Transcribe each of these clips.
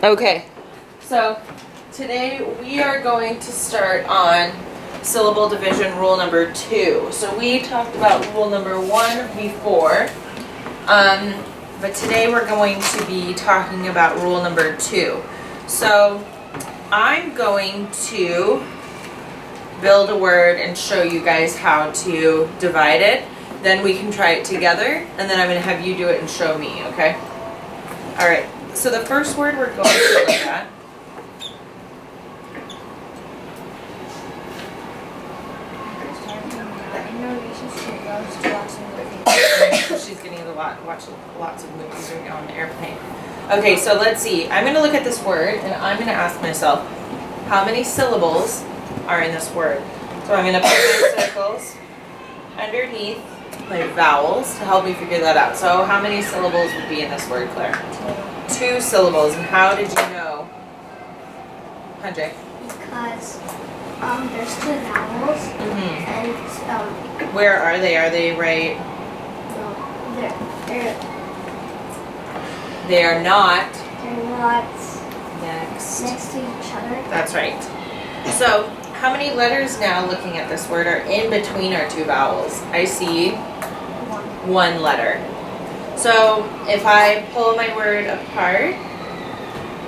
Okay, so today we are going to start on syllable division rule number 2. So we talked about rule number 1 before, but today we're going to be talking about rule number 2. So I'm going to build a word and show you guys how to divide it. Then we can try it together, and then I'm going to have you do it and show me, okay? All right. So the first word we're going to look at she's getting to watch lots of movies right now on the airplane. Okay, so let's see. I'm going to look at this word and I'm going to ask myself, how many syllables are in this word? So I'm going to put my circles underneath my vowels to help me figure that out. So how many syllables would be in this word, Claire? 2 syllables. And how did you know? Andre? Because there's 2 vowels and where are they? Are they right? They are not. They're not Next to each other. That's right. So how many letters now, looking at this word, are in between our 2 vowels? I see 1 letter. So if I pull my word apart,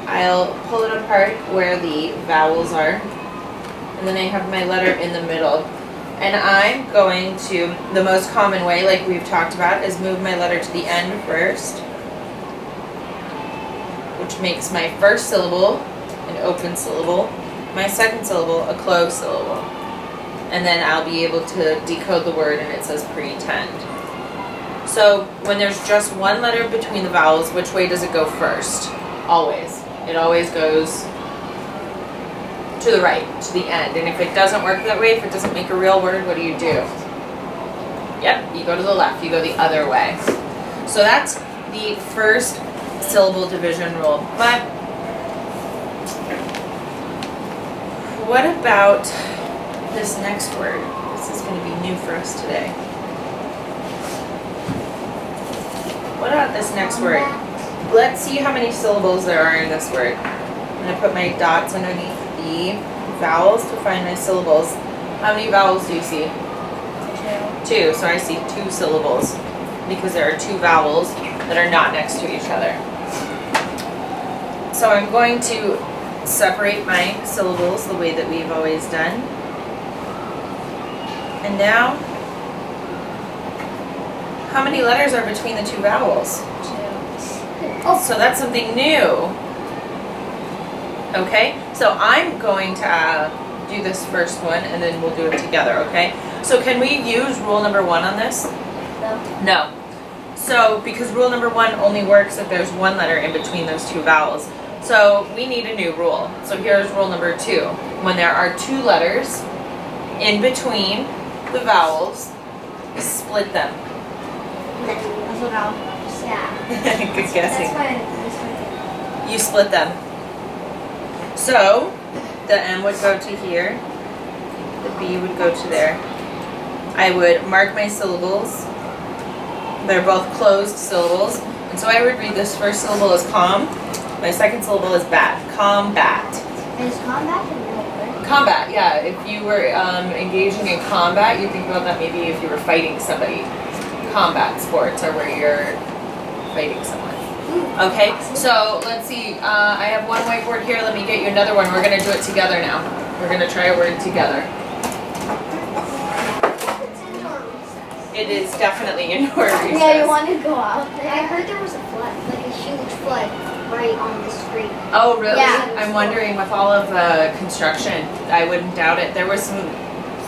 I'll pull it apart where the vowels are, and then I have my letter in the middle. And I'm going to, the most common way, like we've talked about, is move my letter to the end first, which makes my first syllable an open syllable, my second syllable a closed syllable. And then I'll be able to decode the word, and it says pretend. So when there's just 1 letter between the vowels, which way does it go first? Always. It always goes to the right, to the end. And if it doesn't work that way, if it doesn't make a real word, what do? Yep, you go to the left, you go the other way. So that's the first syllable division rule. But what about this next word? This is going to be new for us today. What about this next word? Let's see how many syllables there are in this word. I'm going to put my dots underneath the vowels to find my syllables. How many vowels do you see? 2. So I see 2 syllables because there are 2 vowels that are not next to each other. So I'm going to separate my syllables the way that we've always done. And now, how many letters are between the 2 vowels? 2. Oh, so that's something new. Okay, so I'm going to do this first one and then we'll do it together, okay? So can we use rule number 1 on this? No. No. So, because rule number 1 only works if there's 1 letter in between those 2 vowels. So we need a new rule. So here's rule number 2. When there are 2 letters in between the vowels, split them. Yeah. Good guessing. That's why You split them. So the M would go to here, the B would go to there. I would mark my syllables. They're both closed syllables. And so I would read this first syllable as calm. My second syllable is bat. Combat. Is combat a real word? Combat, yeah. If you were engaging in combat, you think about that maybe if you were fighting somebody. Combat sports are where you're fighting someone. Okay, so let's see. I have 1 whiteboard here. Let me get you another one. We're going to do it together now. We're going to try a word together. It is definitely indoor recess. Yeah, you want to go out there? I heard there was a flood, like a huge flood right on the street. Oh, really? Yeah. I'm wondering with all of the construction, I wouldn't doubt it. There was some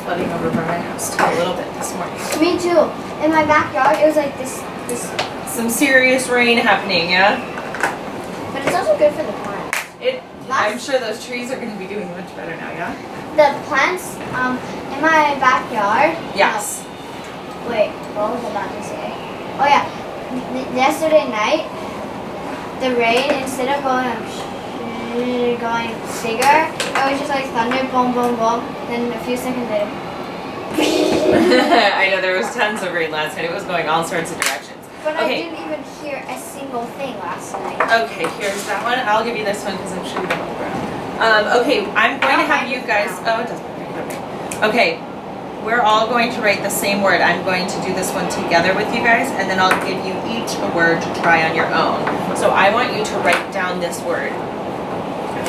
flooding over by my house too, a little bit this morning. Me too. In my backyard, it was like this. Some serious rain happening, yeah? But it's also good for the plants. I'm sure those trees are going to be doing much better now, yeah? The plants in my backyard. Yes. Wait, what was I about to say? Oh yeah, yesterday night, the rain, instead of going bigger, it was just like thunder, boom, boom, boom. Then a few seconds later. I know there was tons of rain last night. It was going all sorts of directions. But Okay. I didn't even hear a single thing last night. Okay, here's that one. I'll give you this one because I'm sure you don't know where. Okay, I'm going to have you guys. Oh, it doesn't matter. Okay, we're all going to write the same word. I'm going to do this one together with you guys, and then I'll give you each a word to try on your own. So I want you to write down this word.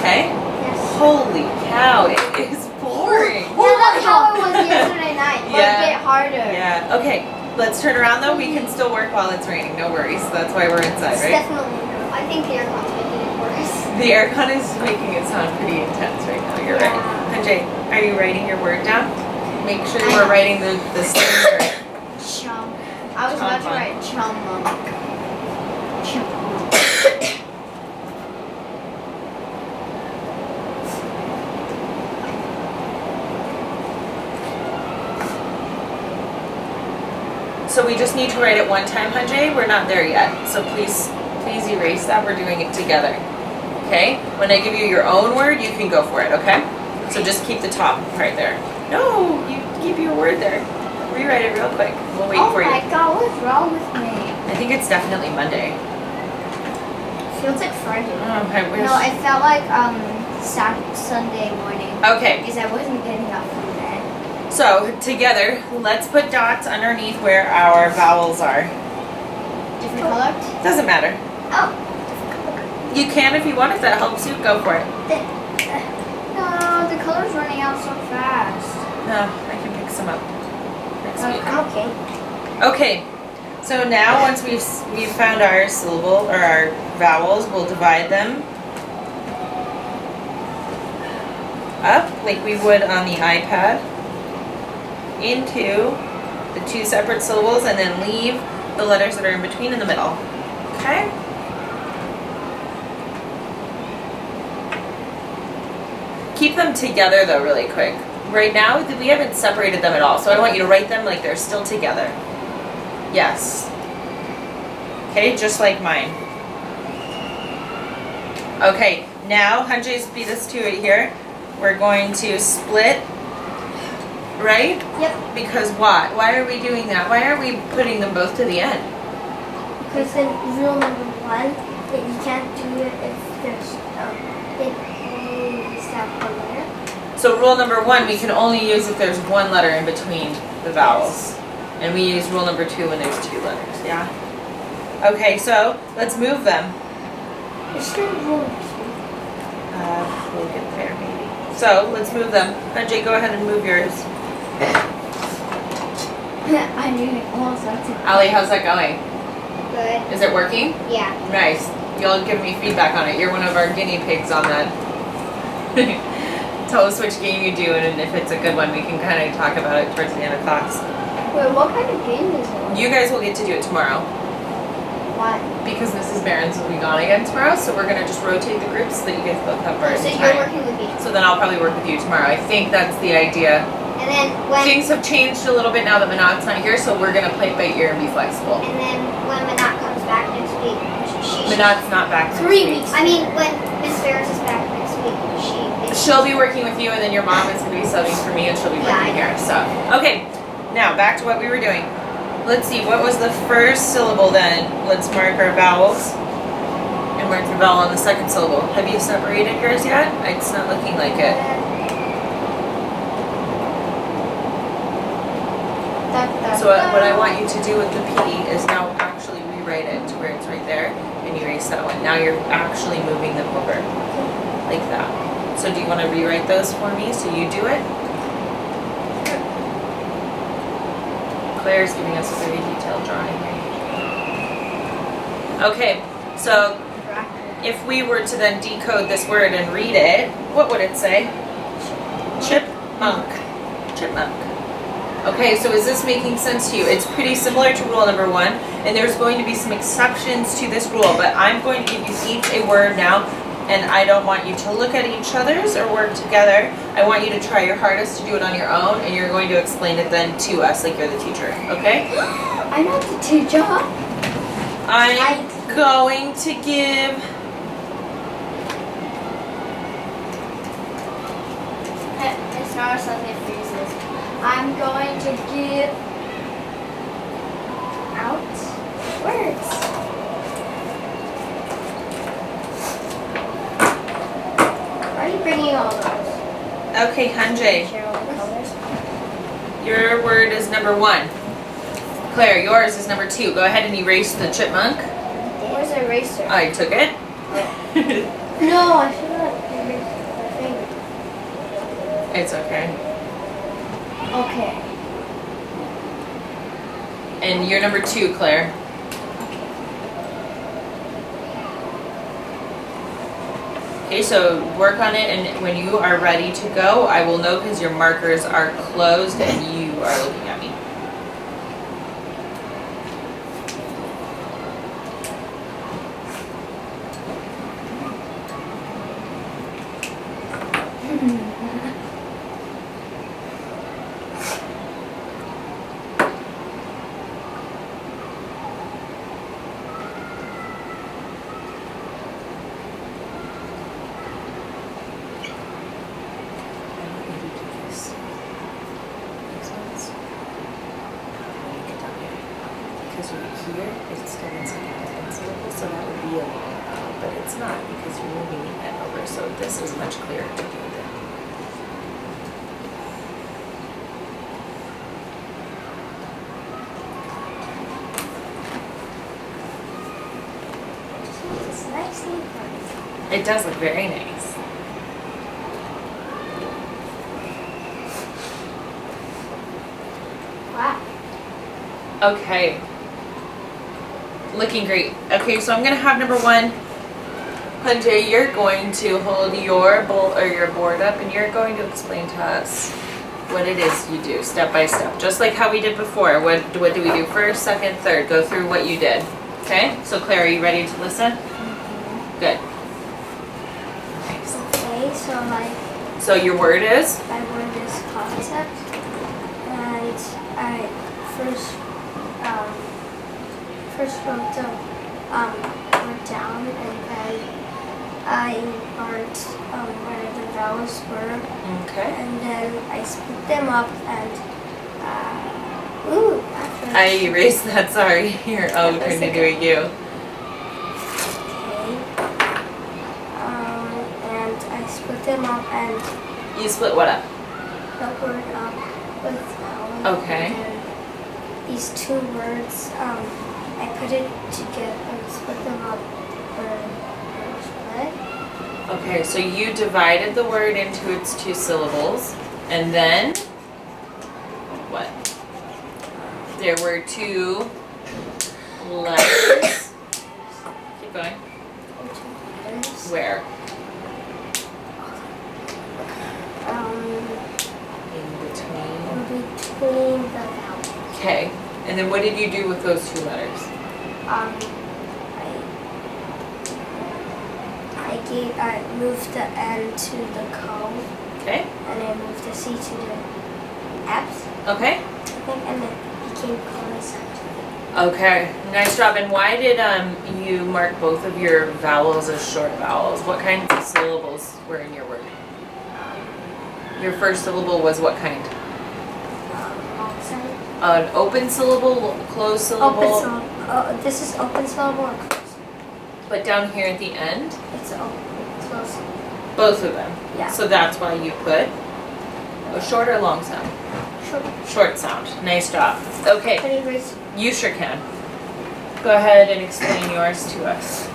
Okay? Yes. Holy cow, it is boring. Yeah, that's how it was yesterday night. But Yeah. get harder. Yeah. Okay, let's turn around though. We can still work while it's raining. No worries. That's why we're inside, It's right? definitely. I think the aircon's making it worse. The aircon is making it sound pretty intense right now. You're right. Sanjay, are you writing your word down? Make sure you are writing the same word. Chum. I was about to Chum. write chum. Chum. So we just need to write it one time, Sanjay. We're not there yet. So please erase that. We're doing it together. Okay? When I give you your own word, you can go for it, okay? So just keep the top part there. No, you keep your word there. Rewrite it real quick. We'll wait for Oh my you. god, what's wrong with me? I think it's definitely Monday. Feels like Friday. Oh, I wish. No, it felt like Sunday morning Okay, because I wasn't getting up from bed. so together, let's put dots underneath where our vowels are. Different color? Doesn't matter. Oh. You can if you want. If that helps you, go for it. No, the color's running out so fast. No, I can pick some up next week. Okay. Okay, so now once we've found our syllable or our vowels, we'll divide them up like we would on the iPad into the two separate syllables and then leave the letters that are in between in the middle. Okay? Keep them together though really quick. Right now, we haven't separated them at all, so I want you to write them like they're still together. Yes. Okay, just like mine. Okay, now, Hanjay, beat us to it here. We're going to split, right? Yep. Because why? Why are we doing that? Why are we putting them both to the end? Because in rule number 1, that you can't do it if there's it only step one letter. So rule number 1, we can only use if there's one letter in between the vowels. And we use rule number 2 when there's 2 letters, yeah? Okay, so let's move them. It's still rule number 2. We'll get there maybe. So let's move them. Hanjay, go ahead and move yours. I knew it almost left it. Ali, how's that going? Good. Is it working? Yeah. Nice. You'll give me feedback on it. You're one of our guinea pigs on that. Tell us which game you do, and if it's a good one, we can kind of talk about it towards the end of class. Wait, what kind of game is it? You guys will get to do it tomorrow What? because Mrs. Barron's will be gone again tomorrow, so we're gonna just rotate the groups so that you guys both have So burden you're time. working with me. So then I'll probably work with you tomorrow. I think that's the idea. And then when Things have changed a little bit now that Manat's not here, so we're gonna play it by ear and be flexible. and then when Manat comes back next week, she Manat's not back next 3 week. weeks. I mean, when Miss Ferris is back next week, She'll be working with you, and then your mom is going to be subbing for me, and she'll be Yeah, working I here. So, okay, now back to what we were doing. Let's see, what was the first syllable then? Let's mark our vowels and mark the vowel on the second syllable. Have you separated yours yet? It's not looking like it. So what I want you to do with the P is now actually rewrite it to where it's right there and erase that one. Now you're actually moving them over like that. So do you want to rewrite those for me so you do it? Claire's giving us a very detailed drawing here. Okay, so if we were to then decode this word and read it, what would it say? Chipmunk. Chipmunk. Okay, so is this making sense to you? It's pretty similar to rule number 1, and there's going to be some exceptions to this rule, but I'm going to give you each a word now, and I don't want you to look at each other's or work together. I want you to try your hardest to do it on your own, and you're going to explain it then to us like you're the teacher, okay? I'm not the teacher. I'm going to give... It's not something freezes. I'm going to give out words. Why are you bringing all those? Okay, Hanjay, Share all the colors. your word is number 1. Claire, yours is number 2. Go ahead and erase the chipmunk. Where's the eraser? I took it. No, I should not erase my finger. It's okay. Okay. And you're number 2, Claire. Okay, so work on it, and when you are ready to go, I will know because your markers are closed and you are looking at me. Because you're here, it's still in second syllable, so that would be a long but it's not because you're moving it over, so this is much clearer to do then. It's nicely done. It does look very nice. Wow. Okay. Looking great. Okay, so I'm gonna have number 1. Hunjay, you're going to hold your bowl or your board up and you're going to explain to us what it is you do step by step. Just like how we did before. What do we do first, second, third? Go through what you did. Okay? So Claire, are you ready to listen? Good. Nice. Okay, so So your word is? my word is concept, and I first wrote the word down, and then I marked where the vowels were, Okay. and then I split them up and after I erased that, sorry. Here, oh, That's turned into a U. okay, and I split them up and You split what up? the word up with vowels. Okay. And then these 2 words, I put it together, split them up for split. Okay, so you divided the word into its 2 syllables, and then what? There were 2 letters. Keep going. Where? In between. In between the vowels. Okay, and then what did you do with those 2 letters? I moved the N to the co, Okay, and I moved the C to the F's, okay. I think, and it became concept. Okay, nice job. And why did you mark both of your vowels as short vowels? What kinds of syllables were in your word? Your first syllable was what kind? Long sound. An open syllable, closed syllable? Open syllable. This is open syllable or closed? But down here at the end? It's open, closed. Both of them? Yeah. So that's why you put a short or long sound? Short. Short sound. Nice job. Okay, Can you erase? you sure can. Go ahead and explain yours to us.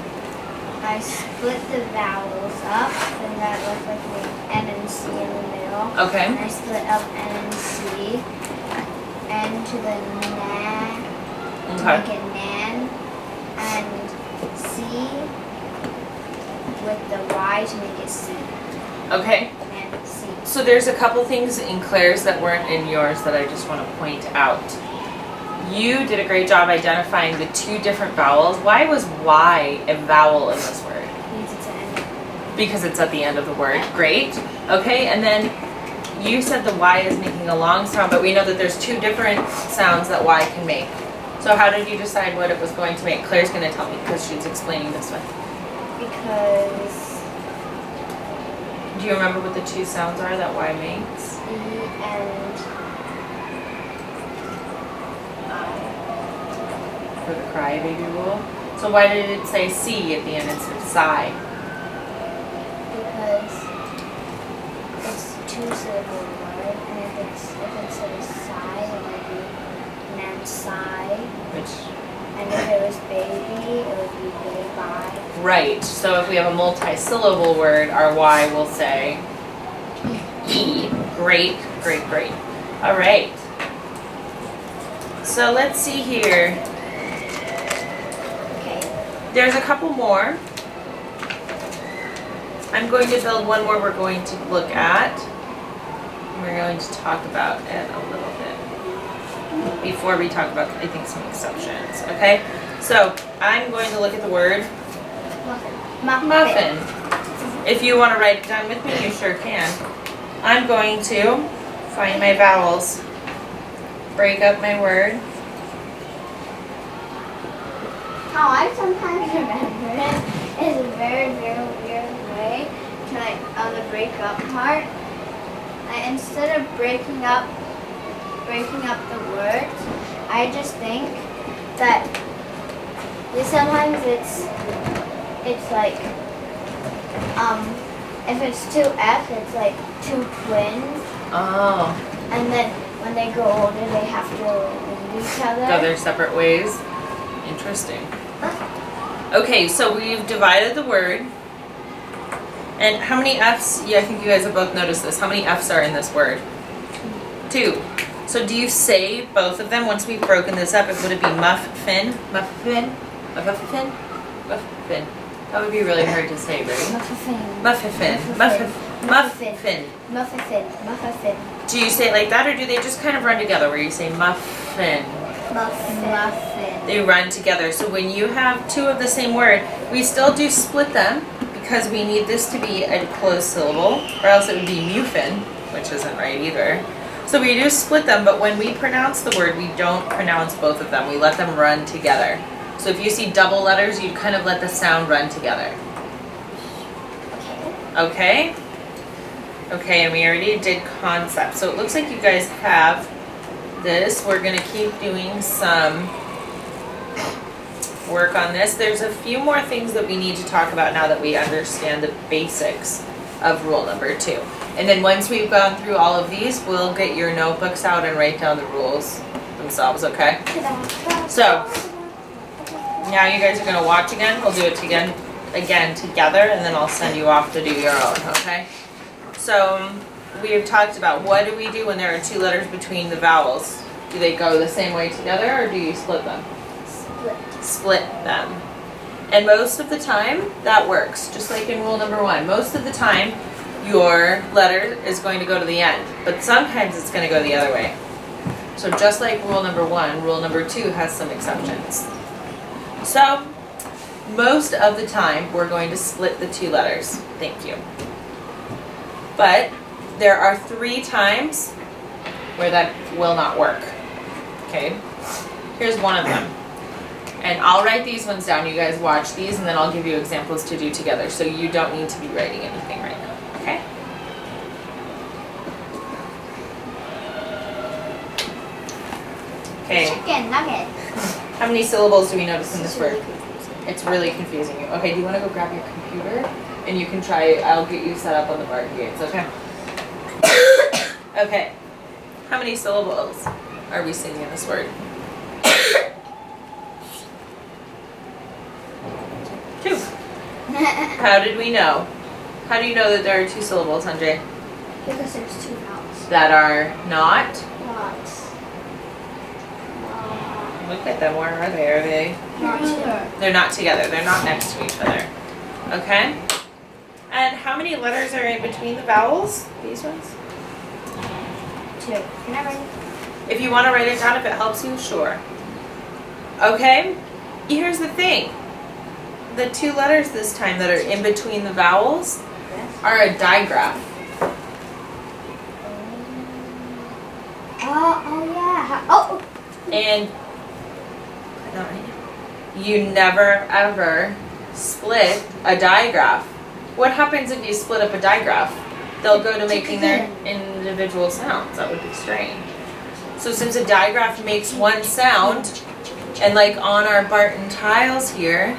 I split the vowels up, and that looked like an N and C in the middle. Okay. And I split up N and C, N to the na, to Okay. make it nan, and C with the Y to make it C. Okay. Nan, C. So there's a couple things in Claire's that weren't in yours that I just want to point out. You did a great job identifying the 2 different vowels. Why was Y a vowel in this word? Means it's an N. Because it's at the end of the word. Great. Okay, and then you said the Y is making a long sound, but we know that there's 2 different sounds that Y can make. So how did you decide what it was going to make? Claire's going to tell me because she's explaining this one. Because Do you remember what the 2 sounds are that Y makes? C and I. for the crybaby rule. So why did it say C at the end instead of sigh? Because it's two-syllable word, and if it says sigh, it would be Nansai. Which, And if it was baby, it would be baby. right, so if we have a multi-syllable word, our Y will say E. Great, great, great. All right. So let's see here. Okay. There's a couple more. I'm going to build one more we're going to look at. We're going to talk about it a little bit before we talk about, I think, some exceptions, okay? So I'm going to look at the word muffin. If you want to write it down with me, you sure can. I'm going to find my vowels, break up my word. How I sometimes remember it is a very, very weird way to like on the break up part. Instead of breaking up the words, I just think that sometimes it's like if it's two F's, it's like two twins, Oh, and then when they grow older, they have to leave each other. go their separate ways. Interesting. Okay, so we've divided the word. And how many F's? Yeah, I think you guys have both noticed this. How many F's are in this word? 2. So do you say both of them once we've broken this up? Would it be muffin? Muffin? Muffin? Muffin. That would be really hard to say, right? Muffin. Muffin. Muffin. Muffin. Muffin. Muffin. Do you say it like that, or do they just kind of run together where you say muffin? Muffin. They run together. So when you have 2 of the same word, we still do split them because we need this to be a closed syllable, or else it would be muffin, which isn't right either. So we do split them, but when we pronounce the word, we don't pronounce both of them. We let them run together. So if you see double letters, you'd kind of let the sound run together. Okay? Okay, and we already did concept. So it looks like you guys have this. We're going to keep doing some work on this. There's a few more things that we need to talk about now that we understand the basics of rule number 2. And then once we've gone through all of these, we'll get your notebooks out and write down the rules themselves, okay? So, now you guys are going to watch again. We'll do it again together, and then I'll send you off to do your own, okay? So, we have talked about what do we do when there are 2 letters between the vowels? Do they go the same way together, or do you split them? Split them. And most of the time, that works, just like in rule number 1. Most of the time, your letter is going to go to the end, but sometimes it's going to go the other way. So just like rule number 1, rule number 2 has some exceptions. So, most of the time, we're going to split the 2 letters. Thank you. But there are 3 times where that will not work. Okay? Here's one of them. And I'll write these ones down. You guys watch these, and then I'll give you examples to do together. So you don't need to be writing anything right now. Okay? Okay. Chicken nugget. How many syllables do we notice in this word? It's really confusing you. Okay, do you want to go grab your computer? And you can try, I'll get you set up on the Barton Gates, okay? Okay. How many syllables are we seeing in this word? 2. How did we know? How do you know that there are 2 syllables, Andre? Because there's 2 vowels. That are not? Lots. Look at them, where are they? Are they? Not together. They're not together, they're not next to each other. Okay? And how many letters are in between the vowels? These ones? 2. Can I write it? If you want to write it down, if it helps you, sure. Okay? Here's the thing. The 2 letters this time that are in between the vowels are a digraph. Oh yeah. Oh. And you never ever split a digraph. What happens if you split up a digraph? They'll go to making their individual sounds. That would be strange. So since a digraph makes one sound, And like on our Barton tiles here,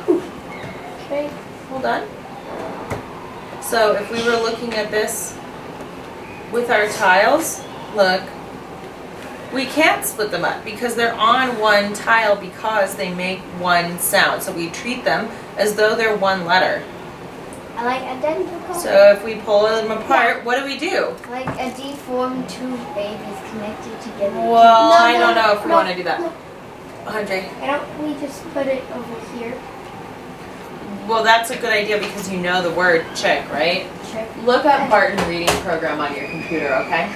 Okay. hold on. So if we were looking at this with our tiles, look, we can't split them up because they're on one tile because they make one sound. So we treat them as though they're one letter. I like identical. So if we pull them apart, what do? Like a deformed two babies connected together. Well, No, I no, don't know if we no, want to do that. no. Andre? Why don't we just put it over here? Well, that's a good idea because you know the word chick, right? Check. Look up Barton reading program on your computer, okay?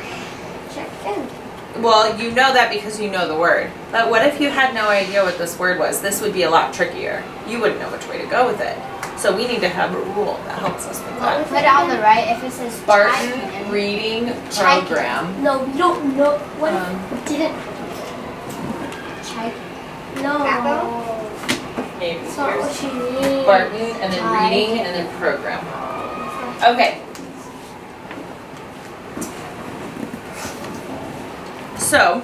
Check in. Well, you know that because you know the word. But what if you had no idea what this word was? This would be a lot trickier. You wouldn't know which way to go with it. So we need to have a rule that helps us with that. Put it on the right if it says Barton Chaikin. reading Chaikin. program. No, we don't know. What Um, if we didn't? Chaikin. No. Maybe. That's not Here's what she means. Barton and then reading and then program. Okay. So,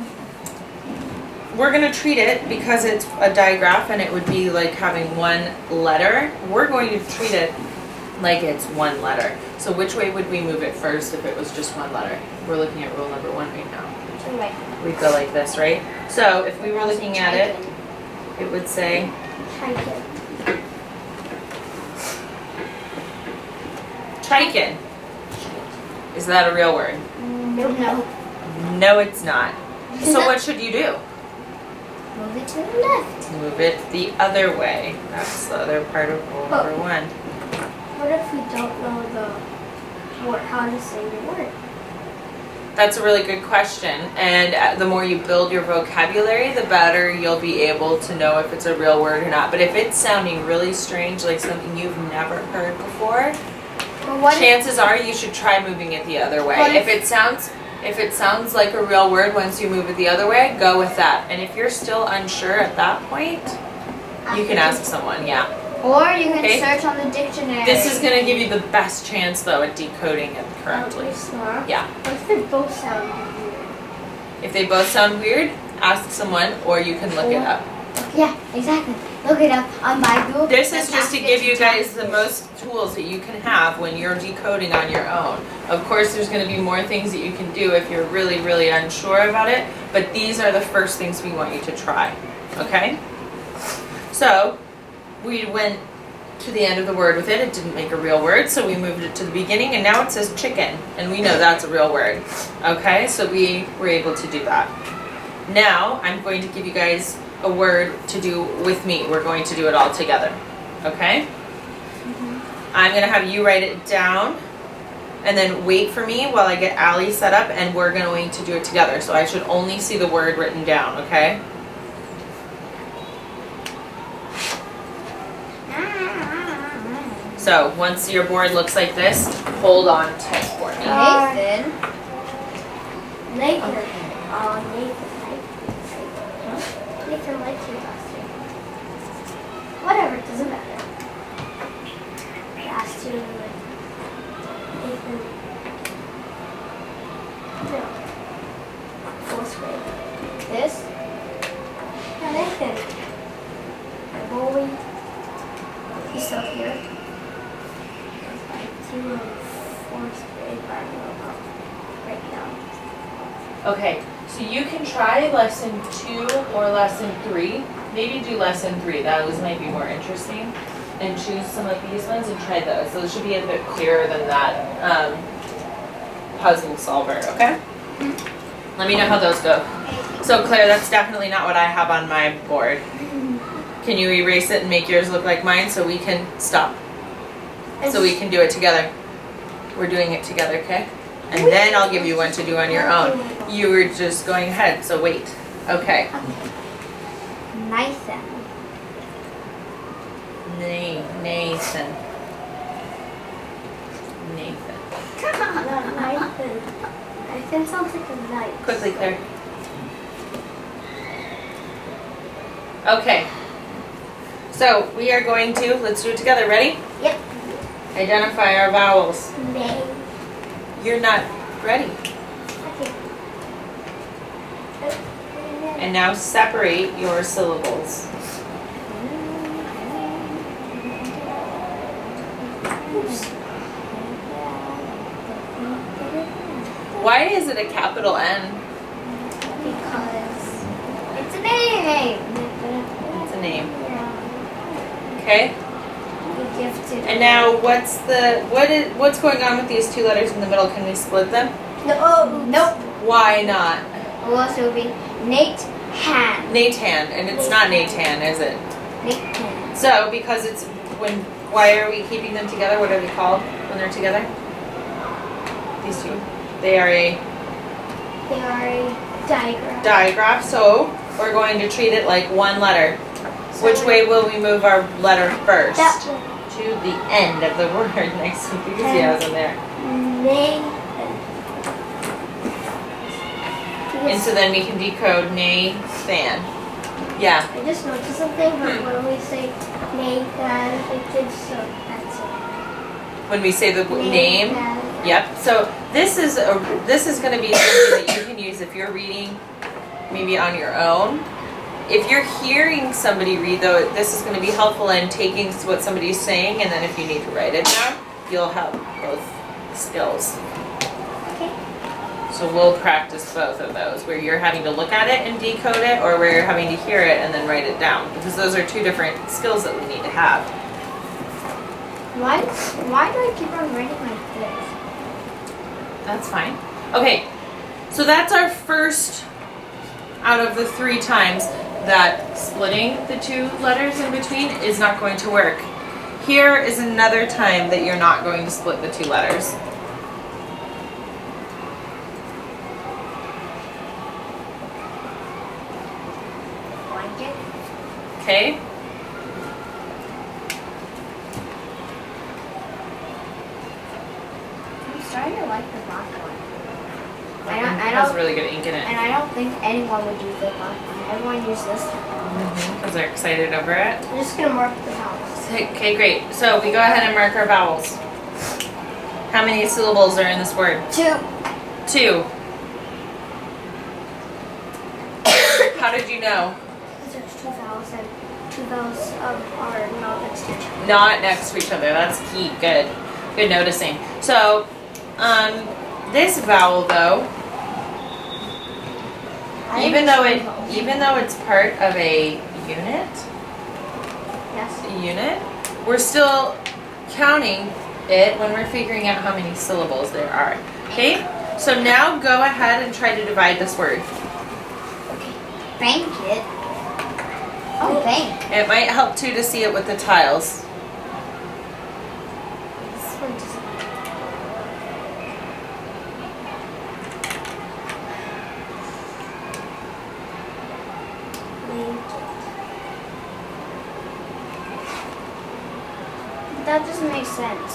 we're going to treat it because it's a digraph and it would be like having one letter. We're going to treat it like it's one letter. So which way would we move it first if it was just one letter? We're looking at rule number 1 right now. Turn right. We'd go like this, right? So if we were looking at it, it would say Chaikin. Chaikin. Is that a real word? No. No, it's not. So what should you do? Move it to the left. Move it the other way. That's the other part of rule number 1. What if we don't know how to say the word? That's a really good question. And the more you build your vocabulary, the better you'll be able to know if it's a real word or not. But if it's sounding really strange, like something you've never heard before, Well, what if, chances are you should try moving it the other way. What If it sounds like a real word once you move it the other way, go with that. And if you're still unsure at that point, you can ask someone, yeah. or you can Okay. search on the dictionary. This is going to give you the best chance though at decoding it correctly. Smart. Yeah. What if they both sound weird? If they both sound weird, ask someone or you can look it up. Yeah, exactly. Look it up on Baidu. This is just to give you guys the Fantastic. most tools that you can have when you're decoding on your own. Of course, there's going to be more things that you can do if you're really, really unsure about it, but these are the first things we want you to try, okay? So, we went to the end of the word with it. It didn't make a real word, so we moved it to the beginning, and now it says chicken, and we know that's a real word, okay? So we were able to do that. Now, I'm going to give you guys a word to do with me. We're going to do it all together, okay? I'm going to have you write it down and then wait for me while I get Allie set up and we're going to do it together. So I should only see the word written down, okay? So once your board looks like this, hold on tight for me. Nathan. Okay. Oh, Nathan. Nathan likes you last year. Whatever, it doesn't matter. Last year, like, Nathan. No. 4th grade. This? Yeah, Nathan. My boy. He's still here. Like, 2 in 4th grade, but I don't know about right now. Okay, so you can try lesson 2 or lesson 3. Maybe do lesson 3, those might be more interesting. And choose some of these ones and try those. Those should be a bit clearer than that puzzle solver, okay? Let me know how those go. So Claire, that's definitely not what I have on my board. Can you erase it and make yours look like mine so we can stop? So we can do it together. We're doing it together, okay? And then I'll give you one to do on your own. You were just going ahead, so wait. Okay. Nathan. Nathan. Nathan. Not Nathan. Nathan sounds like a knife. Quickly, Claire. Okay. So we are going to, let's do it together. Ready? Yep. Identify our vowels. Name. You're not ready. Okay. And now separate your syllables. Why is it a capital N? Because it's a name. It's a name. Yeah. Okay? We gifted. And now what's going on with these two letters in the middle? Can we split them? No, oh, nope. Why not? Well, so it would be Nate Han. Nathan, and it's not Nathan, is it? Nate Han. So, because why are we keeping them together? What are they called when they're together? These two. They are a They are a diagram. digraph, so we're going to treat it like one letter. So Which way will we move our letter first? That way. To the end of the word. Nice enthusiasm there. Nathan. And so then we can decode Nathan. Yeah. I just noticed something, but when we say Nathan, it did so that's When we say the it. name. Nathan. Yep. So this is going to be something that you can use if you're reading maybe on your own. If you're hearing somebody read, though, this is going to be helpful in taking what somebody's saying, and then if you need to write it down, you'll have both skills. Okay. So we'll practice both of those, where you're having to look at it and decode it, or where you're having to hear it and then write it down, because those are two different skills that we need to have. Why do I keep on writing like this? That's fine. Okay, so that's our first out of the 3 times that splitting the 2 letters in between is not going to work. Here is another time that you're not going to split the 2 letters. Blanket. Okay? I'm starting to like the black one. It I has don't, really good ink in it. and I don't think anyone would use the black one. Everyone uses this one. Because they're excited over it. I'm just gonna mark the house. Okay, great. So we go ahead and mark our vowels. How many syllables are in this word? 2. 2. How did you know? Because there's 2 vowels and 2 vowels are not next to each other. Not next to each other. That's key. Good. Good noticing. So, this vowel though, even though it's part of a unit, Yes. we're still counting it when we're figuring out how many syllables there are. Okay? So now go ahead and try to divide this word. Okay. Bank it. Oh, bank. It might help too to see it with the tiles. This one doesn't. That doesn't make sense.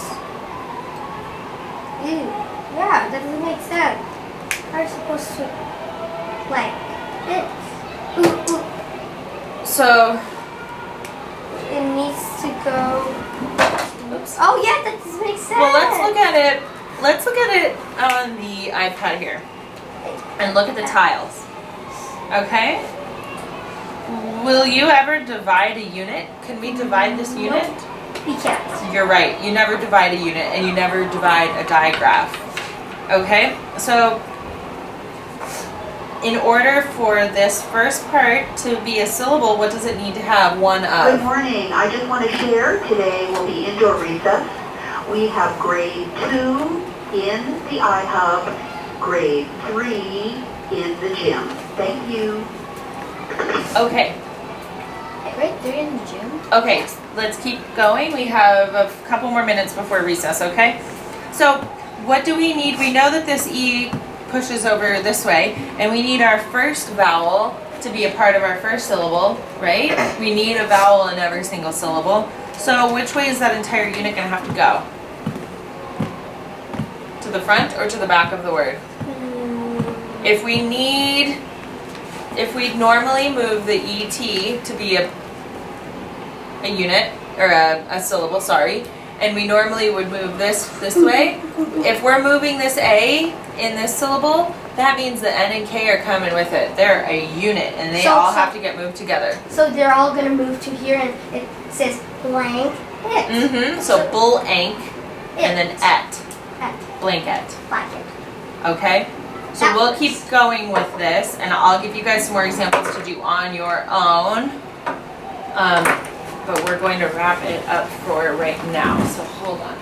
Ew. Yeah, that doesn't make sense. How are you supposed to like this? Ooh, ooh. So, It needs to go. oops. Oh yeah, that doesn't make sense. Well, let's look at it. Let's look at it on the iPad here, and look at the tiles. Okay. Will you ever divide a unit? Can we divide this unit? We can't. You're right. You never divide a unit, and you never divide a digraph. Okay. So, in order for this first part to be a syllable, what does it need to have one Good of? morning. I just want to share today will be indoor recess. We have grade 2 in the iHub, grade 3 in the gym. Thank you. Okay. Grade 3 in the gym. Okay, let's keep going. We have a couple more minutes before recess, okay? So, what do we need? We know that this E pushes over this way, and we need our first vowel to be a part of our first syllable, right? We need a vowel in every single syllable. So, which way is that entire unit going to have to go? To the front or to the back of the word? If we normally move the ET to be a unit, or a syllable, sorry, and we normally would move this way, if we're moving this A in this syllable, that means the N and K are coming with it. They're a unit and they So- all so- have to get moved together. So they're all gonna move to here, and it says blank it. Mm-hmm. So blank and then et. Et. Blanket. Blanket. Okay? So That we'll works. keep going with this and I'll give you guys some more examples to do on your own. But we're going to wrap it up for right now. So hold on.